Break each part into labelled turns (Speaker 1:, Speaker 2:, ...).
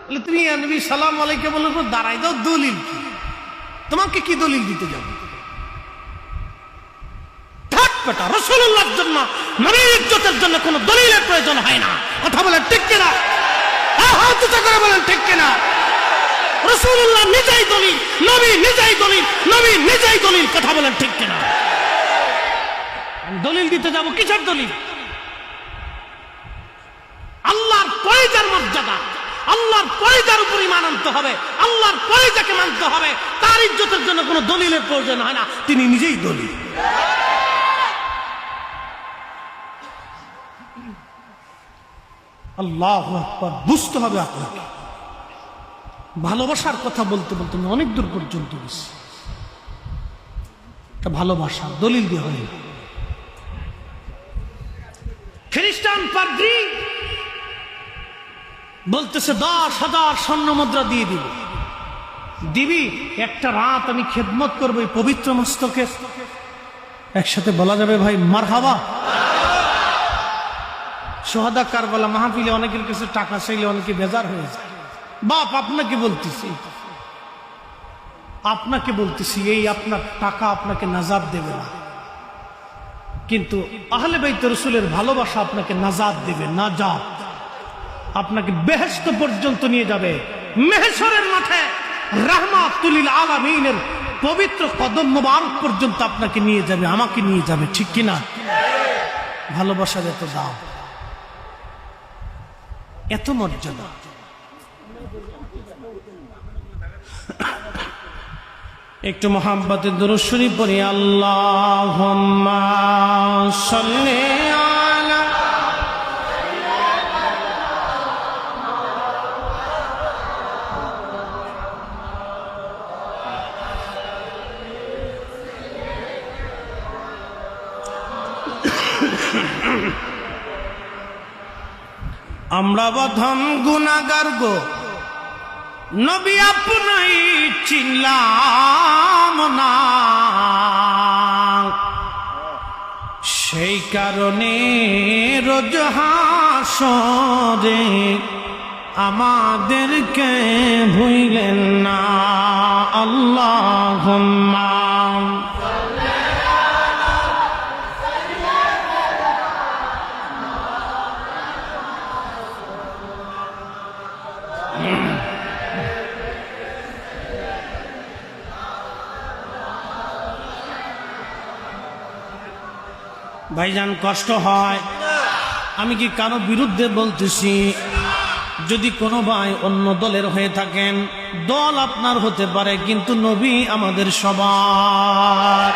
Speaker 1: বলে তুমি নবী সালাম আলাইকুম বলার পর দাঁড়াই দাও, দলিল কি? তোমাকে কি দলিল দিতে যাবো? থাক বেটা, রাসূলুল্লাহর জন্য, নবীর ইজ্জতের জন্য কোনো দলিলের প্রয়োজন হয় না। কথা বলেন ঠিক কিনা? হাত উঁচু করে বলেন ঠিক কিনা? রাসূলুল্লাহ নিজেই দলিল, নবী নিজেই দলিল, নবী নিজেই দলিল। কথা বলেন ঠিক কিনা? দলিল দিতে যাব, কিসের দলিল? আল্লাহর কলিজার মর্যাদা, আল্লাহর কলিজার উপর ঈমান আনতে হবে, আল্লাহর কলিজাকে মানতে হবে। তার ইজ্জতের জন্য কোনো দলিলের প্রয়োজন হয় না, তিনি নিজেই দলিল। আল্লাহু আকবার। বুঝতে হবে আপনাকে। ভালোবাসার কথা বলতে বলতে আমি অনেক দূর পর্যন্ত গেছি। এটা ভালোবাসা, দলিল দিয়ে হয়। খ্রিস্টান পাদ্রী বলতেছে 10,000 স্বর্ণ মুদ্রা দিয়ে দিব। দিবি? একটা রাত আমি খেদমত করবো এই পবিত্র মস্তকে। একসাথে বলা যাবে ভাই মারহাবা? সোহাদা কারবালা মাহফিলে অনেকের কাছে টাকা চাইলে অনেকে বেজার হয়ে যায়। বাপ আপনাকে বলতেছি, এই আপনার টাকা আপনাকে নাজাত দেবে না, কিন্তু আহলে বাইত রাসূলের ভালোবাসা আপনাকে নাজাত দেবে। নাজাত আপনাকে বেহেশত পর্যন্ত নিয়ে যাবে। মেহশরের মাঠে রাহমাতুল লিল আলামিনের পবিত্র কদম মোবারক পর্যন্ত আপনাকে নিয়ে যাবে, আমাকে নিয়ে যাবে। ঠিক কিনা? ভালোবাসার এত দাম, এত মর্যাদা। একটু মুহাব্বতের দুরূদ শরীফ পড়ি। আল্লাহুম্মা সাল্লি আলা আমরা বধম গুনাহগার গো নবী আপনাই চিনলাম না, সেই কারণে রোজ হাসরে আমাদেরকে ভুলেন না। আল্লাহুম্মা ভাইজান কষ্ট হয়, আমি কি কারো বিরুদ্ধে বলতেছি? যদি কোনো ভাই অন্য দলের হয়ে থাকেন, দল আপনার হতে পারে, কিন্তু নবী আমাদের সবার।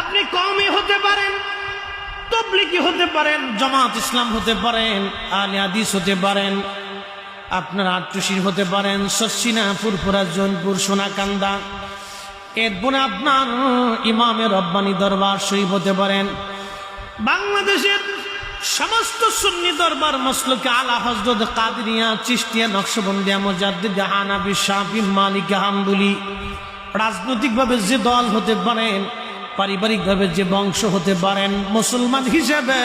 Speaker 1: আপনি কওমি হতে পারেন, তাবলীগী হতে পারেন, জামাত ইসলাম হতে পারেন, আহলে হাদিস হতে পারেন, আপনার আট্টুশির হতে পারেন, শর্ষিনা, ফুরফুরা, জৌনপুর, সোনাকান্দা, এরপরে আপনার ইমামে রব্বানী দরবার শরীফ হতে পারেন, বাংলাদেশের সমস্ত সুন্নি দরবার মসলকে আলা হযরত কাদেরিয়া, চিশতিয়া, নকশবন্দিয়া, মুজাদ্দিদিয়া, হানাফি, শাফি, মালিকি, হাম্বলি। রাজনৈতিকভাবে যে দল হতে পারেন, পারিবারিকভাবে যে বংশ হতে পারেন, মুসলমান হিসেবে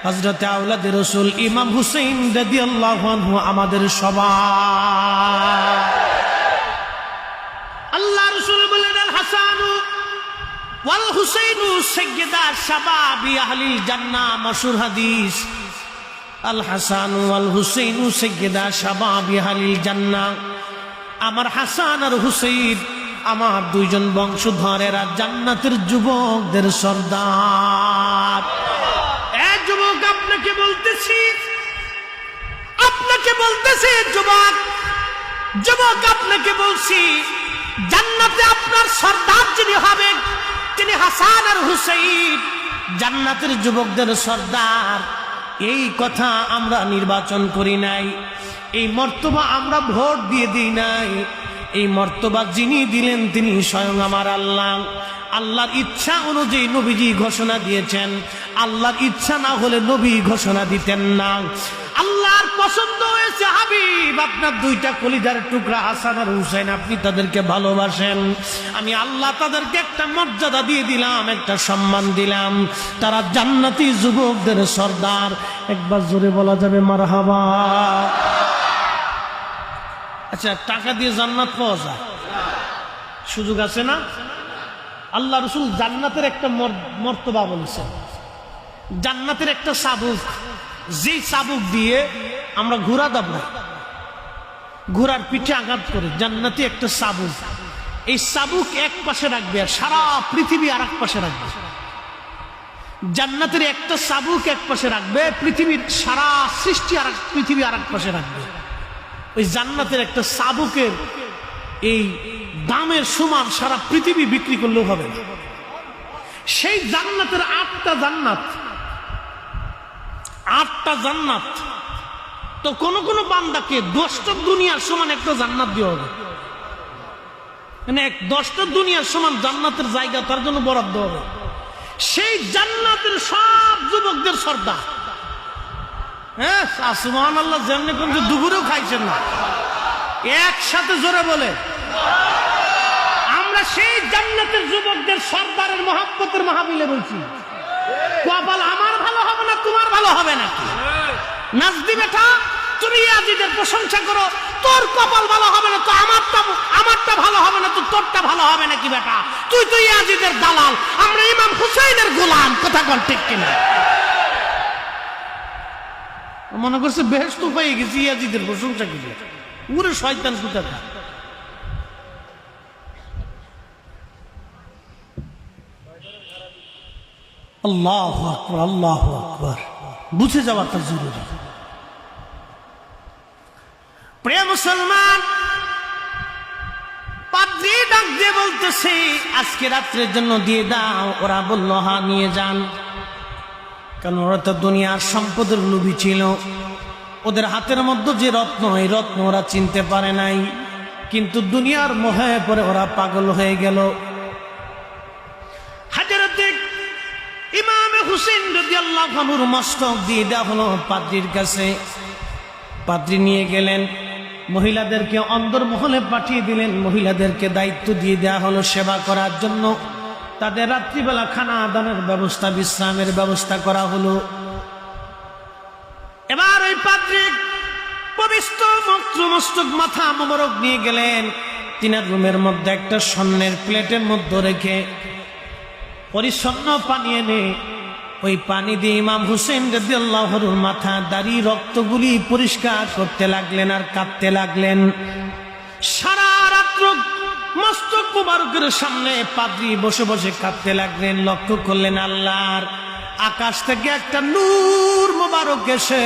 Speaker 1: হযরত আওলাদে রাসূল ইমাম হুসাইন রাদিয়াল্লাহু আনহু আমাদের সবার। আল্লাহ রাসূল বলেন, আল হাসানু ওয়াল হুসাইনু সাইয়্যিদা শাবাবি আহলিল জান্নাহ। মাশহুর হাদিস, আল হাসানু ওয়াল হুসাইনু সাইয়্যিদা শাবাবি আহলিল জান্নাহ। আমার হাসান আর হুসাইন আমার দুইজন বংশধরেরা জান্নাতের যুবকদের সর্দার। এই যুবক আপনাকে বলতেছি, যুবক আপনাকে বলছি, জান্নাতে আপনার সর্দার যিনি হবেন তিনি হাসান আর হুসাইন, জান্নাতের যুবকদের সর্দার। এই কথা আমরা নির্বাচন করি নাই, এই মর্তবা আমরা ভোট দিয়ে দিই নাই। এই মর্তবা যিনি দিলেন তিনি স্বয়ং আমার আল্লাহ। আল্লাহর ইচ্ছা অনুযায়ী নবীজি ঘোষণা দিয়েছেন, আল্লাহর ইচ্ছা না হলে নবী ঘোষণা দিতেন না। আল্লাহর পছন্দ হয়েছে হাবিব আপনার দুইটা কলিজার টুকরা হাসান আর হুসাইন, আপনি তাদেরকে ভালোবাসেন, আমি আল্লাহ তাদেরকে একটা মর্যাদা দিয়ে দিলাম, একটা সম্মান দিলাম, তারা জান্নাতি যুবকদের সর্দার। একবার জোরে বলা যাবে মারহাবা? আচ্ছা, টাকা দিয়ে জান্নাত পাওয়া যায়, সুযোগ আছে না? আল্লাহ রসুল জান্নাতের একটা মর্তবা বলেছেন, জান্নাতের একটা চাবুক, যেই চাবুক দিয়ে আমরা ঘোড়া দাবড়াই, ঘোড়ার পিঠে আঘাত করে, জান্নাতি একটা চাবুক, এই চাবুক এক পাশে রাখবে আর সারা পৃথিবী আর এক পাশে রাখবে। জান্নাতের একটা চাবুক এক পাশে রাখবে, পৃথিবীর সারা সৃষ্টি আর পৃথিবী আর এক পাশে রাখবে। ওই জান্নাতের একটা চাবুকের এই দামের সমান সারা পৃথিবী বিক্রি করলেও হবে না। সেই জান্নাতের আটটা জান্নাত, তো কোন কোন বান্দাকে 10টা দুনিয়ার সমান একটা জান্নাত দেওয়া হবে, মানে 10টা দুনিয়ার সমান জান্নাতের জায়গা তার জন্য বরাদ্দ হবে। সেই জান্নাতের সব যুবকদের সর্দার, হ্যাঁ সুবহানাল্লাহ, যেমনি কোন দুপুরেও খাইছেন না, একসাথে জোরে বলে, আমরা সেই জান্নাতের যুবকদের সর্দারের মহব্বতের মাহফিলে বলছি। কপাল আমার ভালো হবে না তোমার ভালো হবে নাকি? নাজদি বেটা, তুমি ইয়াজিদের প্রশংসা করো, তোর কপাল ভালো হবে না তো আমারটা ভালো হবে না তো তোরটা ভালো হবে নাকি বেটা? তুই তো ইয়াজিদের দালাল, আমরা ইমাম হুসাইনের গোলাম, কথা বল ঠিক কিনা? মনে করছে বেহেশত পেয়ে গেছি ইয়াজিদের প্রশংসা করে, পুরো শয়তান কোথাকার। আল্লাহু আকবার, আল্লাহু আকবার, বুঝে যাওয়াটা জরুরি। প্রিয় মুসলমান, পাদ্রী ডাক দিয়ে বলতেছে আজকে রাত্রের জন্য দিয়ে দাও। ওরা বলল হ্যাঁ নিয়ে যান, কারণ ওরা তো দুনিয়ার সম্পদের লোভী ছিল। ওদের হাতের মধ্যে যে রত্ন, এই রত্ন ওরা চিনতে পারে নাই, কিন্তু দুনিয়ার মোহে পরে ওরা পাগল হয়ে গেল। হযরতে ইমাম হুসেন রাদিয়াল্লাহু আনহুর মস্তক দিয়ে দেওয়া হলো পাদ্রীর কাছে। পাদ্রী নিয়ে গেলেন, মহিলাদেরকে অন্দরমহলে পাঠিয়ে দিলেন, মহিলাদেরকে দায়িত্ব দিয়ে দেওয়া হলো সেবা করার জন্য। তাদের রাত্রিবেলা খানা দানের ব্যবস্থা, বিশ্রামের ব্যবস্থা করা হলো। এবার ওই পাদ্রী পবিত্র মস্তক মাথা মোবারক নিয়ে গেলেন তিনার রুমের মধ্যে একটা স্বর্ণের প্লেটের মধ্যে রেখে পরিচ্ছন্ন পানি এনে ওই পানি দিয়ে ইমাম হুসেন রাদিয়াল্লাহু আনহুর মাথা, দাড়ি, রক্তগুলি পরিষ্কার করতে লাগলেন আর কাঁদতে লাগলেন। সারা রাত্র মস্তক মুবারকের সামনে পাদ্রী বসে বসে কাঁদতে লাগলেন। লক্ষ্য করলেন আল্লাহর আকাশ থেকে একটা নূর মুবারক এসে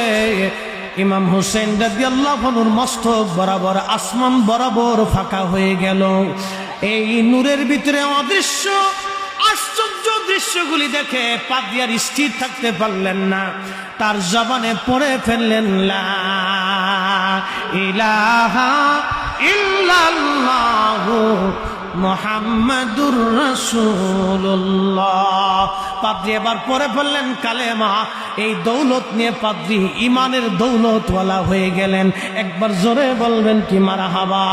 Speaker 1: ইমাম হুসেন রাদিয়াল্লাহু আনহুর মস্তক বরাবর, আসমান বরাবর ফাঁকা হয়ে গেল। এই নূরের ভিতরে অদৃশ্য আশ্চর্য দৃশ্যগুলি দেখে পাদ্রী আর স্থির থাকতে পারলেন না, তার জবানে পড়ে ফেললেন লা ইলাহা ইল্লাল্লাহু মুহাম্মাদুর রাসূলুল্লাহ। পাদ্রী এবার পড়ে ফেললেন কালেমা। এই দৌলত নিয়ে পাদ্রী ইমানের দৌলতওয়ালা হয়ে গেলেন। একবার জোরে বলবেন কি মারহাবা।